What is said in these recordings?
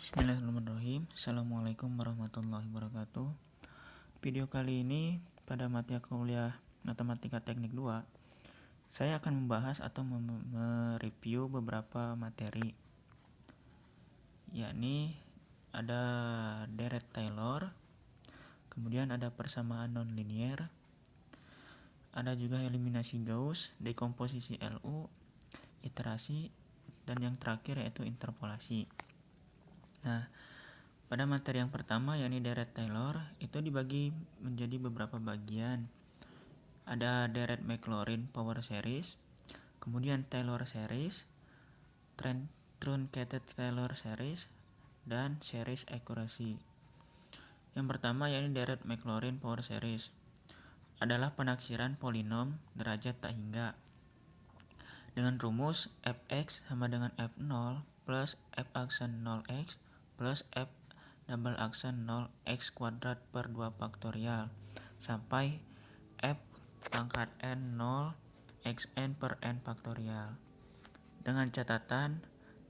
Bismillahirrahmanirrahim. Assalamualaikum warahmatullahi wabarakatuh. Video kali ini pada mata kuliah Matematika Teknik 2, saya akan membahas atau mereview beberapa materi, yakni ada Dirac-Taylor, kemudian ada persamaan nonlinier, ada juga eliminasi Gauss, dekomposisi LU, iterasi, dan yang terakhir yaitu interpolasi. Nah, pada materi yang pertama yakni Dirac-Taylor itu dibagi menjadi beberapa bagian. Ada Dirac-Maclaurin power series, kemudian Taylor series, truncated Taylor series, dan series accuracy. Yang pertama yakni Dirac-Maclaurin power series adalah penaksiran polinom derajat tak hingga dengan rumus fx sama dengan f0 plus f aksen 0x plus f double aksen 0x kuadrat per 2 faktorial sampai f pangkat n 0 xn per n faktorial. Dengan catatan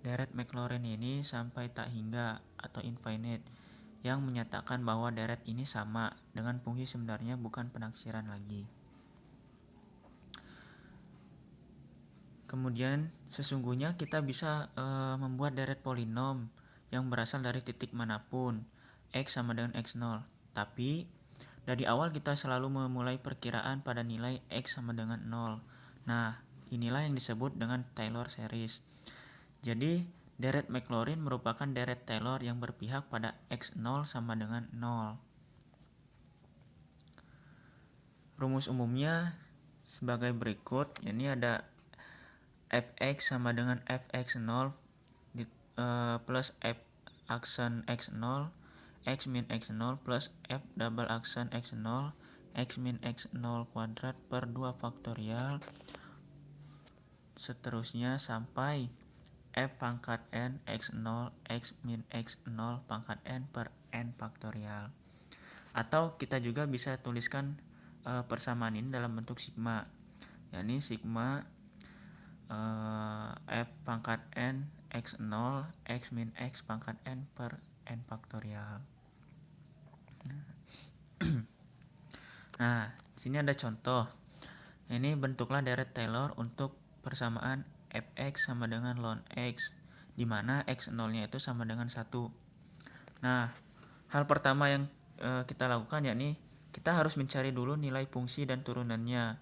Dirac-Maclaurin ini sampai tak hingga atau infinite, yang menyatakan bahwa Dirac ini sama dengan fungsi sebenarnya, bukan penaksiran lagi. Kemudian sesungguhnya kita bisa membuat Dirac polinom yang berasal dari titik manapun, x sama dengan x0. Tapi dari awal kita selalu memulai perkiraan pada nilai x sama dengan 0. Nah, inilah yang disebut dengan Taylor series. Jadi Dirac-Maclaurin merupakan Dirac-Taylor yang berpihak pada x0 sama dengan 0. Rumus umumnya sebagai berikut, ini ada fx sama dengan fx0 plus f aksen x0 x min x0 plus f double aksen x0 x min x0 kuadrat per 2 faktorial seterusnya sampai f pangkat n x0 x min x0 pangkat n per n faktorial. Atau kita juga bisa tuliskan persamaan ini dalam bentuk sigma, yakni sigma f pangkat n x0 x min x pangkat n per n faktorial. Nah, sini ada contoh. Ini bentuklah Dirac-Taylor untuk persamaan fx sama dengan ln x, di mana x0-nya itu sama dengan 1. Nah, hal pertama yang kita lakukan yakni kita harus mencari dulu nilai fungsi dan turunannya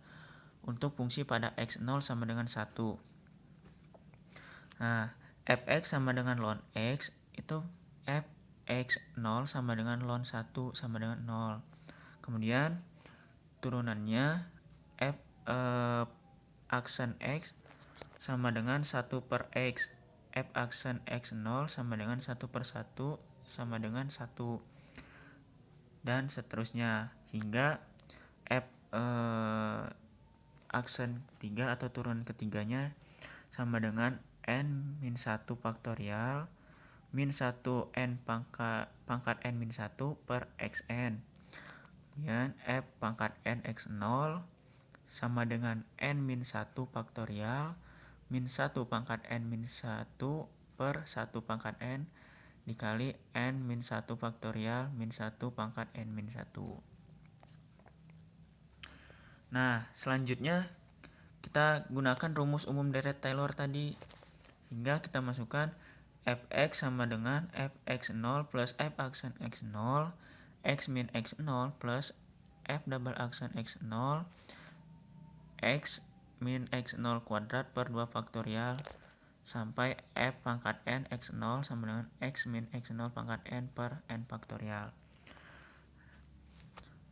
untuk fungsi pada x0 sama dengan 1. Nah, fx sama dengan ln x itu fx0 sama dengan ln 1 sama dengan 0. Kemudian turunannya f aksen x sama dengan 1 per x, f aksen x0 sama dengan 1 per 1 sama dengan 1, dan seterusnya hingga f aksen 3 atau turunan ketiganya sama dengan n min 1 faktorial min 1 n pangkat n min 1 per xn. Kemudian f pangkat n x0 sama dengan n min 1 faktorial min 1 pangkat n min 1 per 1 pangkat n dikali n min 1 faktorial min 1 pangkat n min 1. Nah, selanjutnya kita gunakan rumus umum Dirac-Taylor tadi, hingga kita masukkan fx sama dengan fx0 plus f aksen x0 x min x0 plus f double aksen x0 x min x0 kuadrat per 2 faktorial sampai f pangkat n x0 sama dengan x min x0 pangkat n per n faktorial.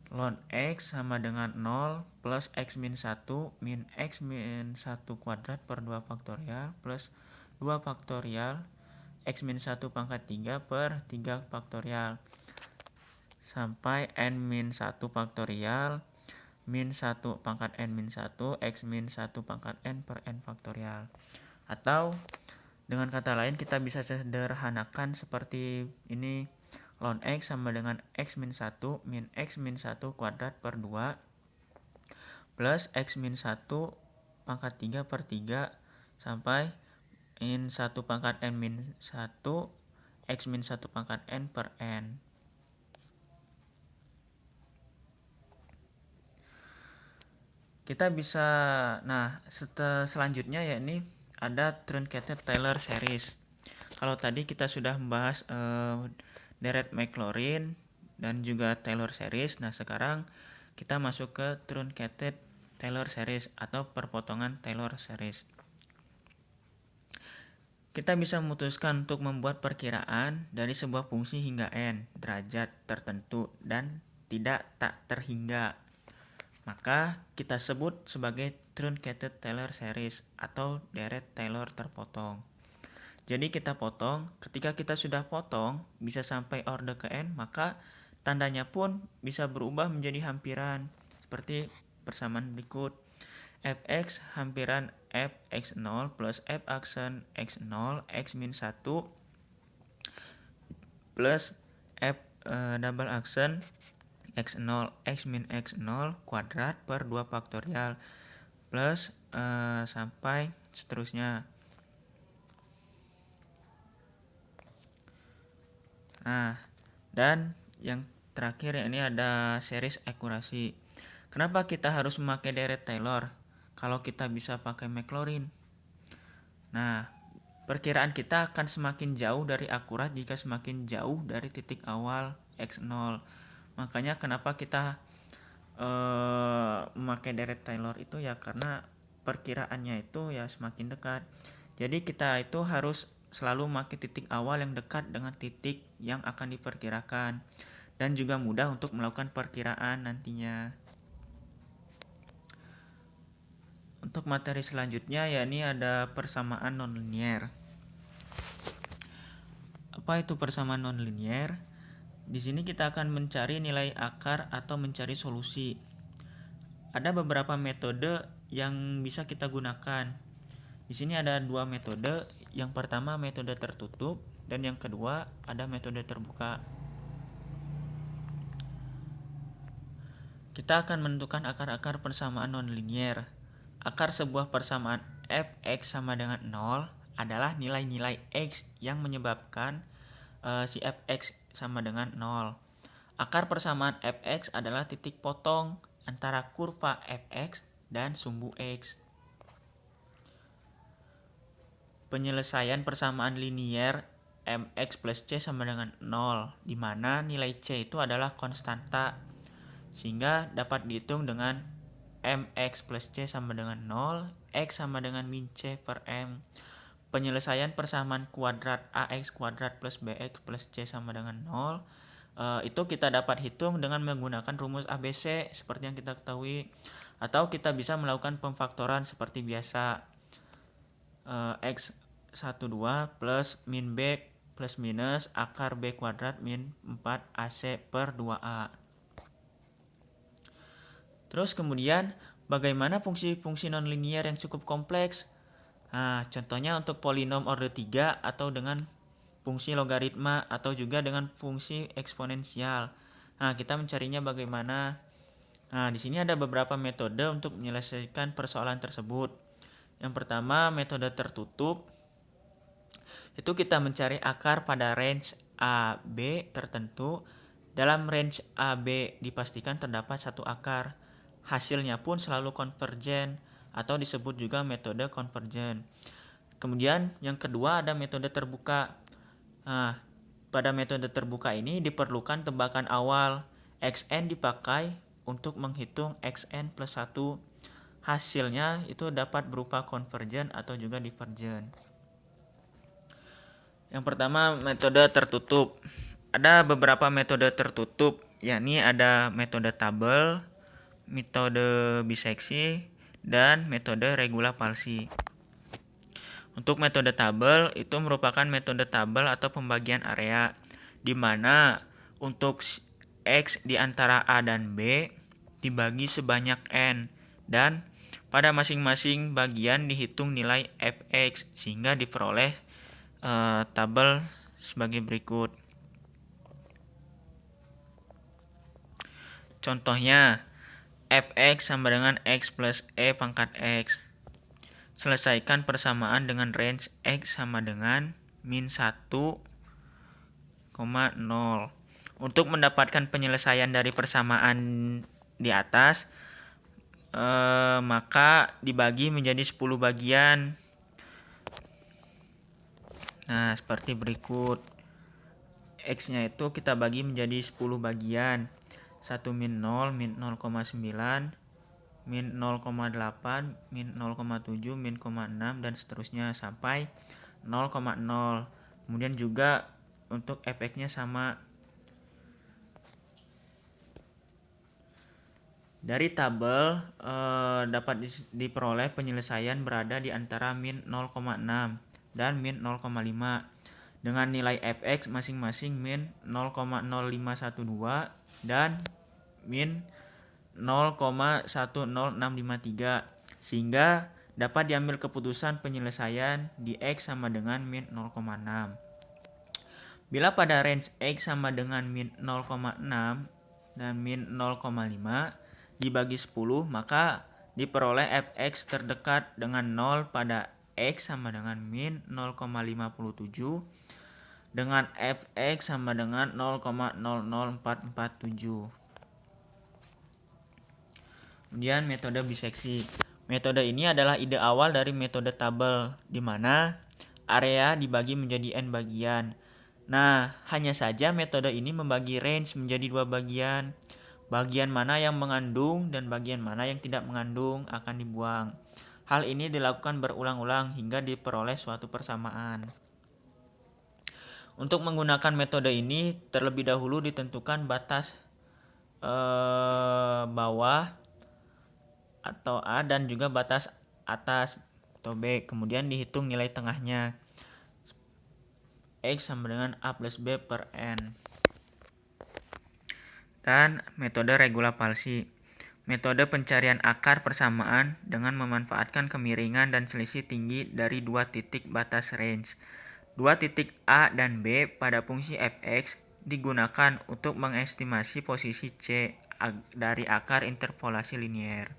Ln x sama dengan 0 plus x min 1 min x min 1 kuadrat per 2 faktorial plus 2 faktorial x min 1 pangkat 3 per 3 faktorial sampai n min 1 faktorial min 1 pangkat n min 1 x min 1 pangkat n per n faktorial. Atau dengan kata lain kita bisa sederhanakan seperti ini, ln x sama dengan x min 1 min x min 1 kuadrat per 2 plus x min 1 pangkat 3 per 3 sampai min 1 pangkat n min 1 X min 1 pangkat N per N. Kita bisa, selanjutnya yakni ada truncated Taylor series. Kalau tadi kita sudah membahas Dirac-Maclaurin dan juga Taylor series. Nah, sekarang kita masuk ke truncated Taylor series atau perpotongan Taylor series. Kita bisa memutuskan untuk membuat perkiraan dari sebuah fungsi hingga n derajat tertentu dan tidak tak terhingga. Maka kita sebut sebagai truncated Taylor series atau deret Taylor terpotong. Jadi kita potong, ketika kita sudah potong bisa sampai orde ke n, maka tandanya pun bisa berubah menjadi hampiran seperti persamaan berikut. Fx hampiran fx0 plus f aksen x0 x min 1 plus f double aksen x0 x min x0 kuadrat per 2 faktorial plus sampai seterusnya. Nah, dan yang terakhir ini ada series akurasi. Kenapa kita harus memakai deret Taylor kalau kita bisa pakai Maclaurin? Nah, perkiraan kita akan semakin jauh dari akurat jika semakin jauh dari titik awal x0. Makanya kenapa kita memakai deret Taylor itu ya karena perkiraannya itu ya semakin dekat. Jadi kita itu harus selalu memakai titik awal yang dekat dengan titik yang akan diperkirakan dan juga mudah untuk melakukan perkiraan nantinya. Untuk materi selanjutnya yakni ada persamaan nonlinier. Apa itu persamaan nonlinier? Di sini kita akan mencari nilai akar atau mencari solusi. Ada beberapa metode yang bisa kita gunakan. Di sini ada dua metode. Yang pertama metode tertutup dan yang kedua ada metode terbuka. Kita akan menentukan akar-akar persamaan nonlinier. Akar sebuah persamaan fx sama dengan 0 adalah nilai-nilai x yang menyebabkan si fx sama dengan 0. Akar persamaan fx adalah titik potong antara kurva fx dan sumbu x. Penyelesaian persamaan linier mx plus c sama dengan 0, di mana nilai c itu adalah konstanta, sehingga dapat dihitung dengan mx plus c sama dengan 0, x sama dengan min c per m. Penyelesaian persamaan kuadrat ax kuadrat plus bx plus c sama dengan 0, itu kita dapat hitung dengan menggunakan rumus ABC seperti yang kita ketahui, atau kita bisa melakukan pemfaktoran seperti biasa. X 12 plus min b plus minus akar b kuadrat min 4 ac per 2a. Terus kemudian bagaimana fungsi-fungsi nonlinier yang cukup kompleks? Nah, contohnya untuk polinom order 3 atau dengan fungsi logaritma atau juga dengan fungsi eksponensial. Nah, kita mencarinya bagaimana? Nah, di sini ada beberapa metode untuk menyelesaikan persoalan tersebut. Yang pertama, metode tertutup. Itu kita mencari akar pada range A, B tertentu. Dalam range A, B dipastikan terdapat satu akar. Hasilnya pun selalu konvergen atau disebut juga metode konvergen. Kemudian yang kedua ada metode terbuka. Nah, pada metode terbuka ini diperlukan tebakan awal. Xn dipakai untuk menghitung Xn plus 1. Hasilnya itu dapat berupa konvergen atau juga divergen. Yang pertama metode tertutup. Ada beberapa metode tertutup, yakni ada metode tabel, metode biseksi, dan metode regula palsi. Untuk metode tabel itu merupakan metode tabel atau pembagian area, di mana untuk X di antara A dan B dibagi sebanyak N, dan pada masing-masing bagian dihitung nilai Fx sehingga diperoleh tabel sebagai berikut. Contohnya Fx sama dengan X plus E pangkat X. Selesaikan persamaan dengan range X sama dengan min 1 Untuk mendapatkan penyelesaian dari persamaan di atas, maka dibagi menjadi 10 bagian. Nah, seperti berikut. X-nya itu kita bagi menjadi 10 bagian. 1 min 0, min 0,9, min 0,8, min 0,7, min 0,6, dan seterusnya sampai 0,0. Kemudian juga untuk efeknya sama. Dari tabel dapat diperoleh penyelesaian berada di antara min 0,6 dan min 0,5 dengan nilai fx masing-masing min 0,0512 dan min 0,10653, sehingga dapat diambil keputusan penyelesaian di x sama dengan min 0,6. Bila pada range x sama dengan min 0,6 dan min 0,5 dibagi 10, maka diperoleh fx terdekat dengan 0 pada x sama dengan min 0,57 dengan fx sama dengan 0,00447. Kemudian metode biseksi. Metode ini adalah ide awal dari metode tabel, di mana area dibagi menjadi n bagian. Nah, hanya saja metode ini membagi range menjadi 2 bagian. Bagian mana yang mengandung dan bagian mana yang tidak mengandung akan dibuang. Hal ini dilakukan berulang-ulang hingga diperoleh suatu persamaan. Untuk menggunakan metode ini, terlebih dahulu ditentukan batas bawah atau A dan juga batas atas atau B. Kemudian dihitung nilai tengahnya. X sama dengan A plus B per N. Dan metode regula palsi. Metode pencarian akar persamaan dengan memanfaatkan kemiringan dan selisih tinggi dari 2 titik batas range. 2 titik A dan B pada fungsi fx digunakan untuk mengestimasi posisi C dari akar interpolasi linier.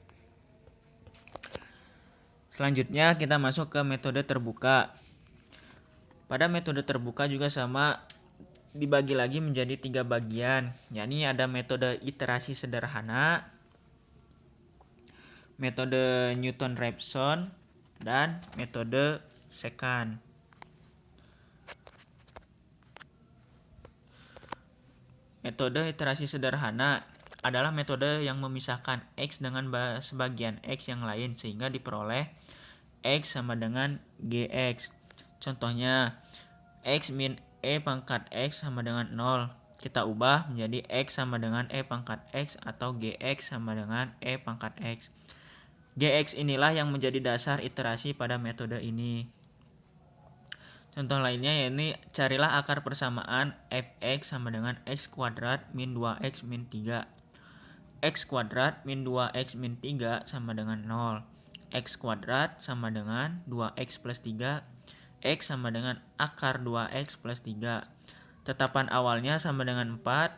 Selanjutnya kita masuk ke metode terbuka. Pada metode terbuka juga sama, dibagi lagi menjadi 3 bagian, yakni ada metode iterasi sederhana, metode Newton-Raphson, dan metode secant. Metode iterasi sederhana adalah metode yang memisahkan X dengan sebagian X yang lain sehingga diperoleh X sama dengan Gx. Contohnya, X min E pangkat X sama dengan 0. Kita ubah menjadi X sama dengan E pangkat X atau Gx sama dengan E pangkat X. Gx inilah yang menjadi dasar iterasi pada metode ini. Contoh lainnya yakni carilah akar persamaan fx sama dengan x kuadrat min 2x min 3. X kuadrat min 2x min 3 sama dengan 0. X kuadrat sama dengan 2x plus 3. X sama dengan akar 2x plus 3. Tetapan awalnya sama dengan 4.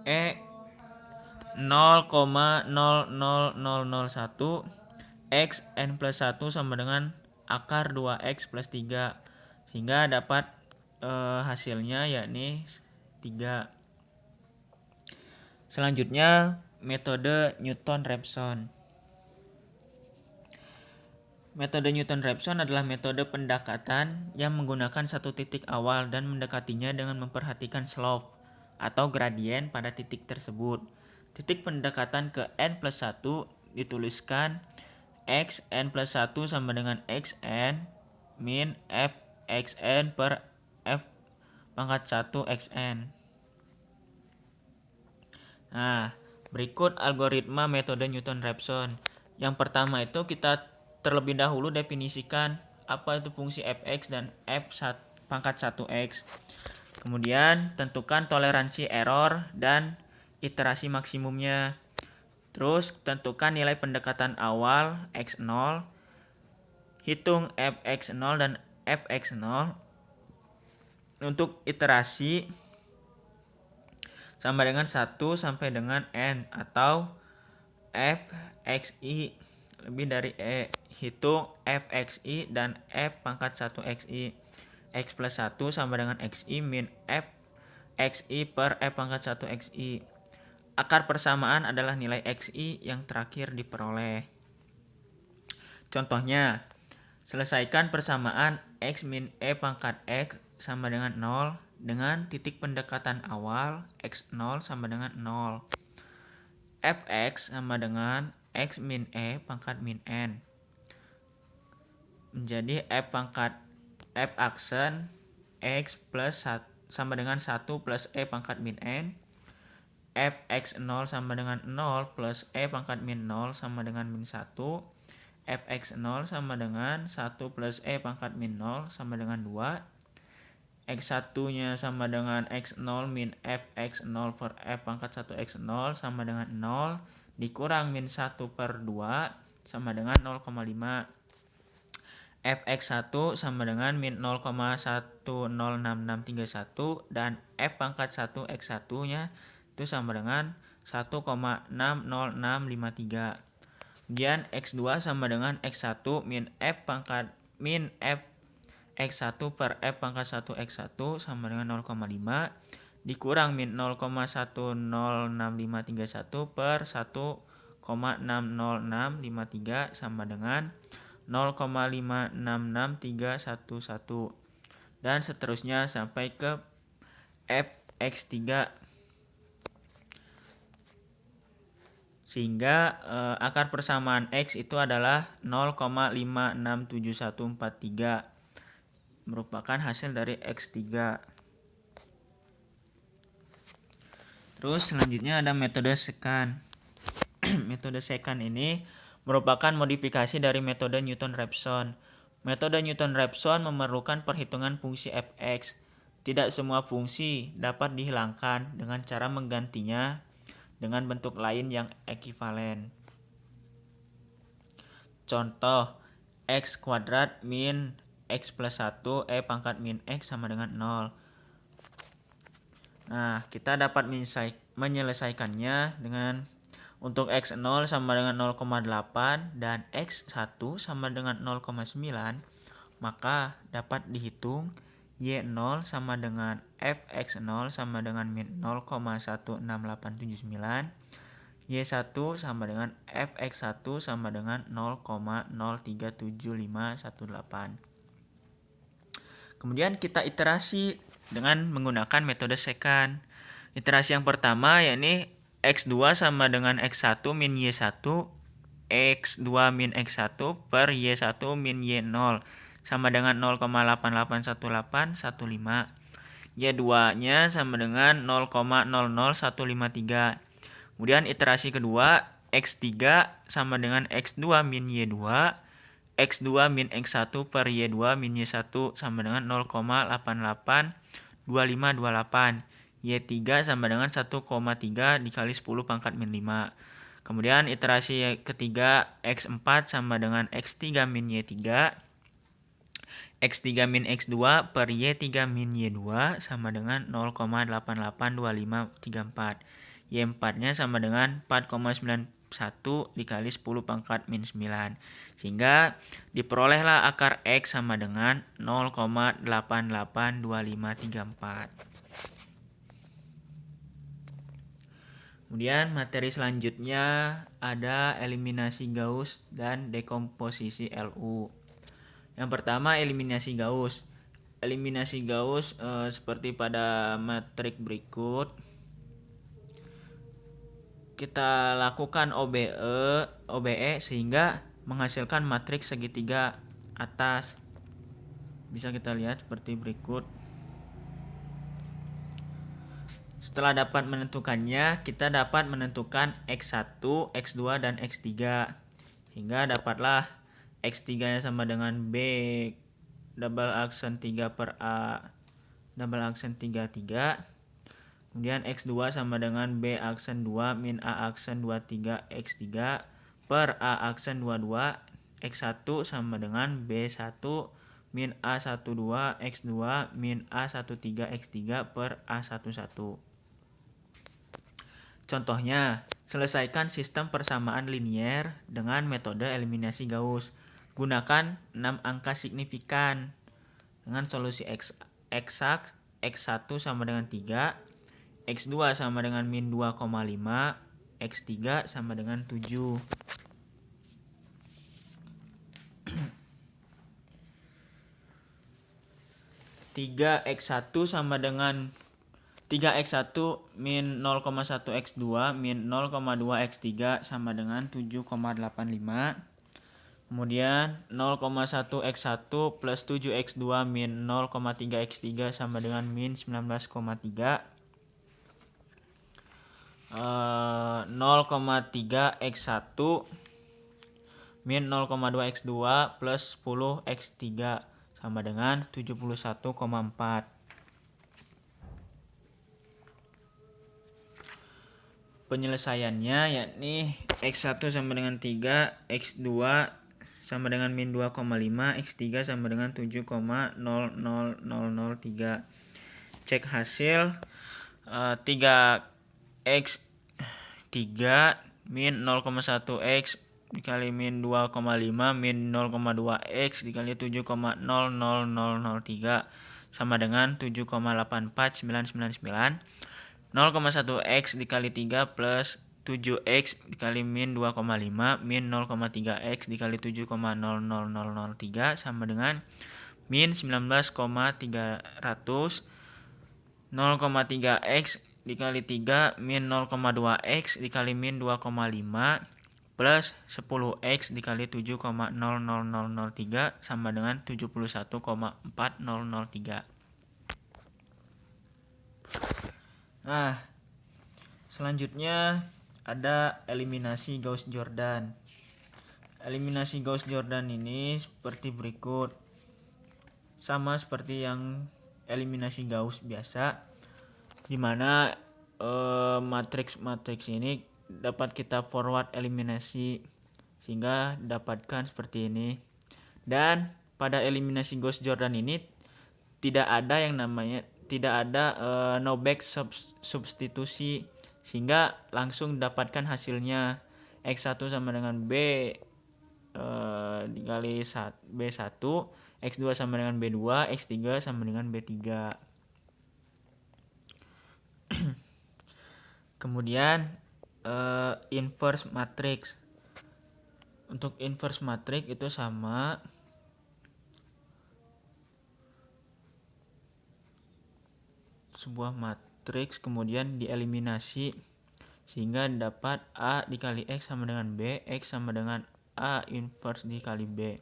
E 0,00001. X n plus 1 sama dengan akar 2x plus 3. Sehingga dapat hasilnya yakni 3. Selanjutnya metode Newton-Raphson. Metode Newton-Raphson adalah metode pendekatan yang menggunakan satu titik awal dan mendekatinya dengan memperhatikan slope atau gradien pada titik tersebut. Titik pendekatan ke n plus 1 dituliskan x n plus 1 sama dengan xn min f xn per f pangkat 1 xn. Nah, berikut algoritma metode Newton-Raphson. Yang pertama itu kita terlebih dahulu definisikan apa itu fungsi fx dan f pangkat 1x. Kemudian tentukan toleransi error dan iterasi maksimumnya. Terus tentukan nilai pendekatan awal x0. Hitung fx0 dan fx0 untuk iterasi sama dengan 1 sampai dengan n atau fxi lebih dari e. Hitung fxi dan f pangkat 1xi. X plus 1 sama dengan xi min f xi per e pangkat 1 xi. Akar persamaan adalah nilai xi yang terakhir diperoleh. Contohnya, selesaikan persamaan x min e pangkat x sama dengan 0 dengan titik pendekatan awal x0 sama dengan 0. Fx sama dengan x min e pangkat min n. Menjadi f pangkat f aksen x plus 1 sama dengan 1 plus e pangkat min n. Fx0 sama dengan 0 plus e pangkat min 0 sama dengan min 1. Fx0 sama dengan 1 plus e pangkat min 0 sama dengan 2. X1 nya sama dengan x0 min fx0 per f pangkat 1 x0 sama dengan 0 dikurang min 1 per 2 sama dengan 0,5. Fx1 sama dengan min 0,106631 dan f pangkat 1 x1 nya itu sama dengan 1,60653. Kemudian x2 sama dengan x1 min f pangkat min f x1 per f pangkat 1 x1 sama dengan 0,5 dikurang min 0,106531 per 1,60653 sama dengan 0,566311 dan seterusnya sampai ke fx3. Sehingga akar persamaan x itu adalah 0,567143 merupakan hasil dari x3. Terus selanjutnya ada metode secant. Metode secant ini merupakan modifikasi dari metode Newton-Raphson. Metode Newton-Raphson memerlukan perhitungan fungsi fx. Tidak semua fungsi dapat dihilangkan dengan cara menggantinya dengan bentuk lain yang ekivalen. Contoh, x kuadrat min x plus 1 e pangkat min x sama dengan 0. Nah, kita dapat menyelesaikannya dengan untuk x0 sama dengan 0,8 dan x1 sama dengan 0,9, maka dapat dihitung y0 sama dengan fx0 sama dengan min 0,16879, y1 sama dengan fx1 sama dengan 0,037518. Kemudian kita iterasi dengan menggunakan metode secant. Iterasi yang pertama yakni x2 sama dengan x1 min y1, x2 min x1 per y1 min y0 sama dengan 0,881815. Y2 nya sama dengan 0,00153. Kemudian iterasi kedua, x3 sama dengan x2 min y2, x2 min x1 per y2 min y1 sama dengan 0,882528. Y3 sama dengan 1,3 dikali 10 pangkat min 5. Kemudian iterasi ketiga, x4 sama dengan x3 min y3, x3 min x2 per y3 min y2 sama dengan 0,882534. Y4 nya sama dengan 4,91 dikali 10 pangkat min 9. Sehingga diperolehlah akar x sama dengan 0,882534. Kemudian materi selanjutnya ada eliminasi Gauss dan dekomposisi LU. Yang pertama, eliminasi Gauss. Eliminasi Gauss seperti pada matrik berikut. Kita lakukan OBE sehingga menghasilkan matriks segitiga atas. Bisa kita lihat seperti berikut. Setelah dapat menentukannya, kita dapat menentukan x1, x2, dan x3. Hingga dapatlah x3 nya sama dengan b double aksen 3 per a double aksen 33. Kemudian x2 sama dengan b aksen 2 min a aksen 23 x3 per a aksen 22. X1 sama dengan b1 min a12 x2 min a13 x3 per a11. Contohnya, selesaikan sistem persamaan linier dengan metode eliminasi Gauss. Gunakan 6 angka signifikan dengan solusi eksak X1 sama dengan 3, X2 sama dengan min 2,5, X3 sama dengan 7. 3x1 sama dengan 3x1 min 0,1 x2 min 0,2 x3 sama dengan 7,85. Kemudian 0,1 x1 plus 7 x2 min 0,3 x3 sama dengan min 19,3. 0,3 x1 min 0,2 x2 plus 10 x3 sama dengan 71,4. Penyelesaiannya yakni X1 sama dengan 3, X2 sama dengan min 2,5, X3 sama dengan 7,00003. Cek hasil 3x3 min 0,1x dikali min 2,5 min 0,2x dikali 7,00003 sama dengan 7,84999. 0,1x dikali 3 plus 7x dikali min 2,5 min 0,3x dikali 7,00003 sama dengan min 19,300. 0,3x dikali 3 min 0,2x dikali min 2,5 plus 10x dikali 7,00003 sama dengan 71,4003. Nah, selanjutnya ada eliminasi Gauss-Jordan. Eliminasi Gauss-Jordan ini seperti berikut. Sama seperti yang eliminasi Gauss biasa, di mana matriks ini dapat kita forward eliminasi sehingga dapatkan seperti ini. Dan pada eliminasi Gauss-Jordan ini tidak ada no back substitusi, sehingga langsung dapatkan hasilnya X1 sama dengan B dikali B1, X2 sama dengan B2, X3 sama dengan B3. Kemudian inverse matrix. Untuk inverse matrix itu sama sebuah matriks kemudian dieliminasi sehingga dapat A dikali X sama dengan B, X sama dengan A inverse dikali B.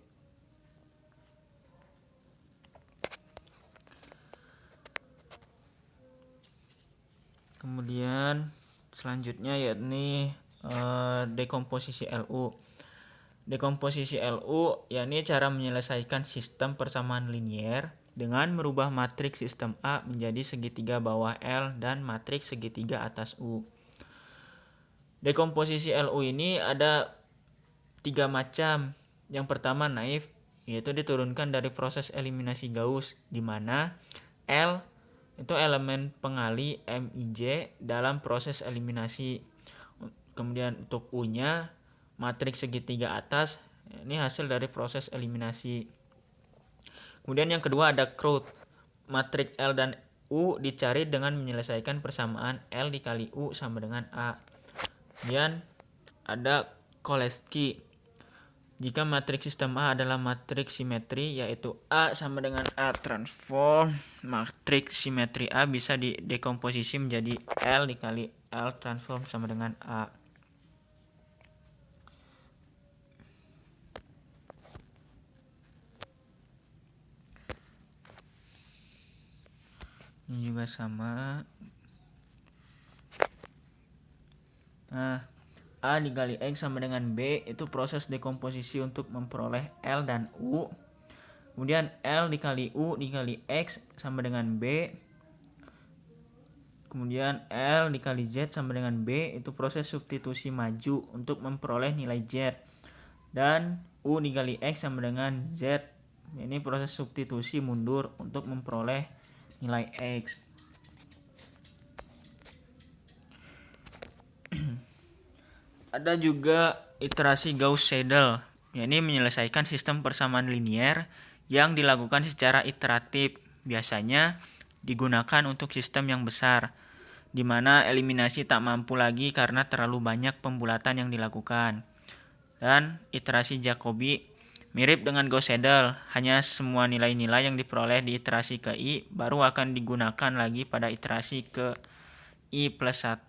Kemudian selanjutnya yakni dekomposisi LU. Dekomposisi LU yakni cara menyelesaikan sistem persamaan linier dengan merubah matriks sistem A menjadi segitiga bawah L dan matriks segitiga atas U. Dekomposisi LU ini ada 3 macam. Yang pertama naif, yaitu diturunkan dari proses eliminasi Gauss, di mana L itu elemen pengali Mij dalam proses eliminasi. Kemudian untuk U-nya matriks segitiga atas, ini hasil dari proses eliminasi. Kemudian yang kedua ada Crout. Matriks L dan U dicari dengan menyelesaikan persamaan L dikali U sama dengan A. Kemudian ada Cholesky. Jika matriks sistem A adalah matriks simetri, yaitu A sama dengan A transform, matriks simetri A bisa didekomposisi menjadi L dikali L transform sama dengan A. Ini juga sama. Nah, A dikali X sama dengan B itu proses dekomposisi untuk memperoleh L dan U. Kemudian L dikali U dikali X sama dengan B. Kemudian L dikali Z sama dengan B itu proses substitusi maju untuk memperoleh nilai Z. Dan U dikali X sama dengan Z, ini proses substitusi mundur untuk memperoleh nilai X. Ada juga iterasi Gauss-Seidel, yakni menyelesaikan sistem persamaan linier yang dilakukan secara iteratif. Biasanya digunakan untuk sistem yang besar, di mana eliminasi tak mampu lagi karena terlalu banyak pembulatan yang dilakukan. Dan iterasi Jacobi mirip dengan Gauss Seidel, hanya semua nilai-nilai yang diperoleh di iterasi ke I baru akan digunakan lagi pada iterasi ke I plus 1.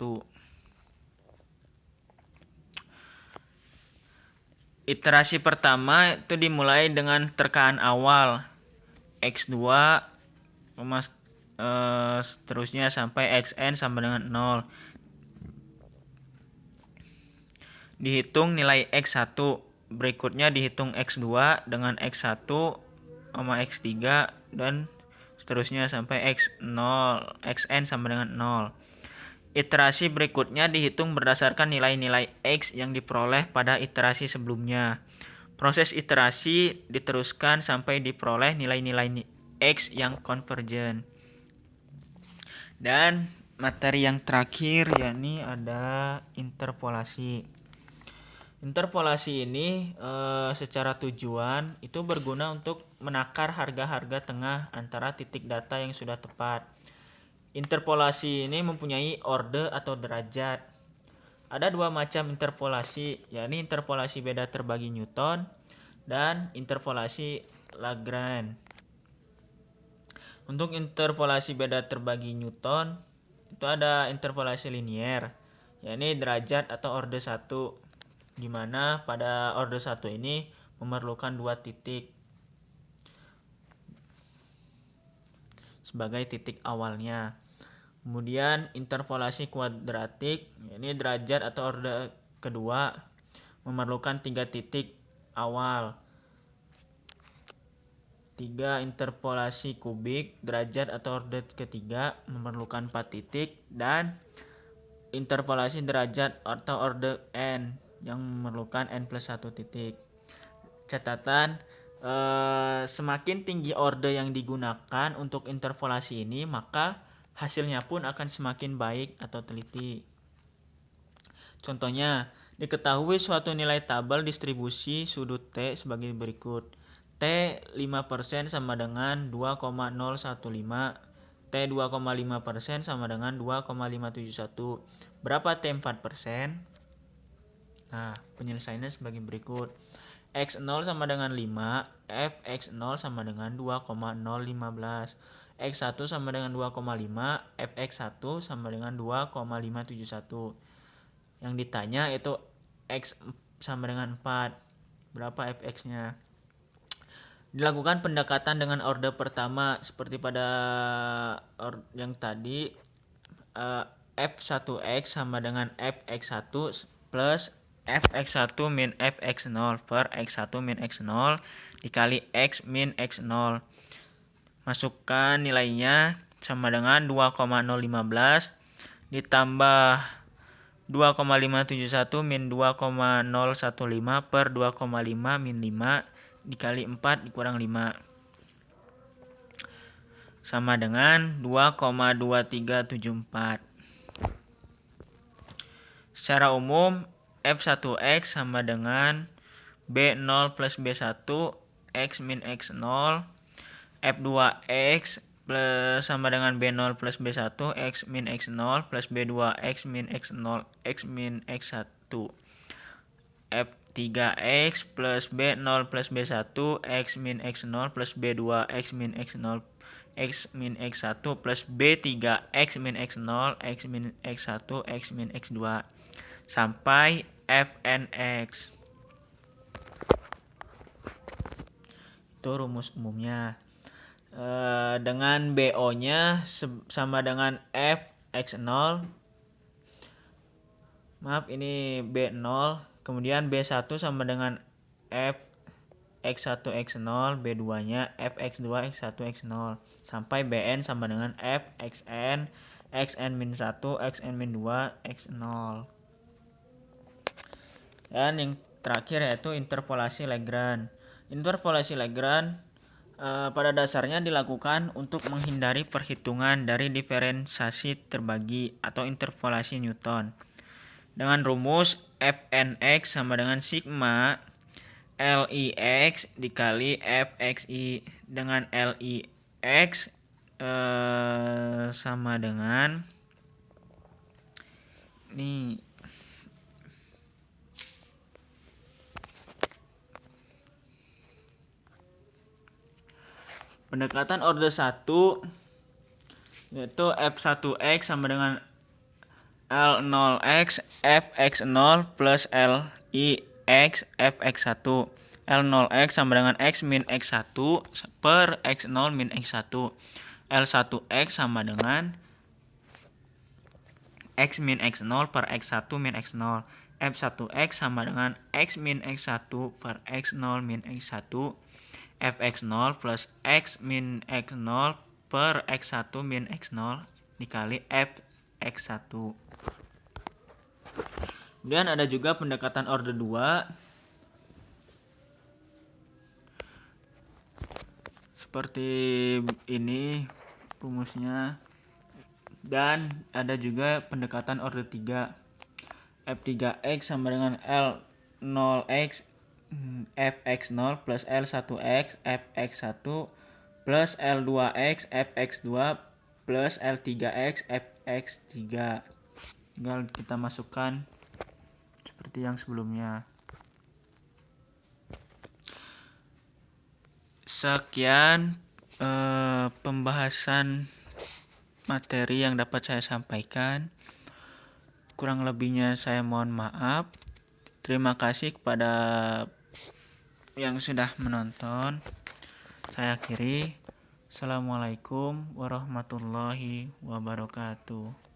Iterasi pertama itu dimulai dengan terkaan awal X2, seterusnya sampai Xn sama dengan 0. Dihitung nilai X1, berikutnya dihitung X2 dengan X1 sama X3 dan seterusnya sampai X0, Xn sama dengan 0. Iterasi berikutnya dihitung berdasarkan nilai-nilai X yang diperoleh pada iterasi sebelumnya. Proses iterasi diteruskan sampai diperoleh nilai-nilai X yang konvergen. Dan materi yang terakhir yakni ada interpolasi. Interpolasi ini secara tujuan itu berguna untuk menakar harga-harga tengah antara titik data yang sudah tepat. Interpolasi ini mempunyai orde atau derajat. Ada dua macam interpolasi, yakni interpolasi beda terbagi Newton dan interpolasi Lagrange. Untuk interpolasi beda terbagi Newton itu ada interpolasi linier, yakni derajat atau orde 1, di mana pada orde 1 ini memerlukan dua titik sebagai titik awalnya. Kemudian interpolasi kuadratik, ini derajat atau orde kedua, memerlukan 3 titik awal. 3 interpolasi kubik, derajat atau orde ketiga, memerlukan 4 titik. Dan interpolasi derajat atau orde n, yang memerlukan n plus 1 titik. Catatan, semakin tinggi orde yang digunakan untuk interpolasi ini, maka hasilnya pun akan semakin baik atau teliti. Contohnya, diketahui suatu nilai tabel distribusi sudut T sebagai berikut. T 5% sama dengan 2,015. T 2,5% sama dengan 2,571. Berapa T 4%? Nah, penyelesaiannya sebagai berikut. X0 sama dengan 5, Fx0 sama dengan 2,015. X1 sama dengan 2,5, Fx1 sama dengan 2,571. Yang ditanya itu X sama dengan 4. Berapa Fx-nya? Dilakukan pendekatan dengan orde pertama seperti pada yang tadi. F1x sama dengan Fx1 plus Fx1 min Fx0 per X1 min X0 dikali X min X0. Masukkan nilainya sama dengan 2,015 ditambah 2,571 min 2,015 per 2,5 min 5 dikali 4 dikurang 5 sama dengan 2,2374. Secara umum F1x sama dengan B0 plus B1 X min X0. F2x plus sama dengan B0 plus B1 X min X0 plus B2 X min X0 X min X1. F3x plus B0 plus B1 X min X0 plus B2 X min X0 X min X1 plus B3 X min X0 X min X1 X min X2 sampai Fnx. Itu rumus umumnya. Dengan BO-nya sama dengan Fx0. Maaf, ini B0. Kemudian B1 sama dengan Fx1 X0, B2-nya Fx2 X1 X0 sampai Bn sama dengan Fxn, Xn-1, Xn-2, X0. Dan yang terakhir yaitu interpolasi Lagrange. Interpolasi Lagrange pada dasarnya dilakukan untuk menghindari perhitungan dari diferensiasi terbagi atau interpolasi Newton. Dengan rumus Fnx sama dengan sigma Lix dikali Fxi, dengan Lix sama dengan nih pendekatan order 1 yaitu f1x sama dengan L0x fx0 plus Lix fx1. L0x sama dengan x min x1 per x0 min x1. L1x sama dengan x min x0 per x1 min x0. F1x sama dengan x min x1 per x0 min x1. Fx0 plus x min x0 per x1 min x0 dikali fx1. Kemudian ada juga pendekatan order 2 seperti ini rumusnya. Dan ada juga pendekatan order 3 f3x sama dengan L0x fx0 plus L1x fx1 plus L2x fx2 plus L3x fx3. Tinggal kita masukkan seperti yang sebelumnya. Sekian pembahasan materi yang dapat saya sampaikan. Kurang lebihnya saya mohon maaf. Terima kasih kepada yang sudah menonton. Saya akhiri. Assalamualaikum warahmatullahi wabarakatuh.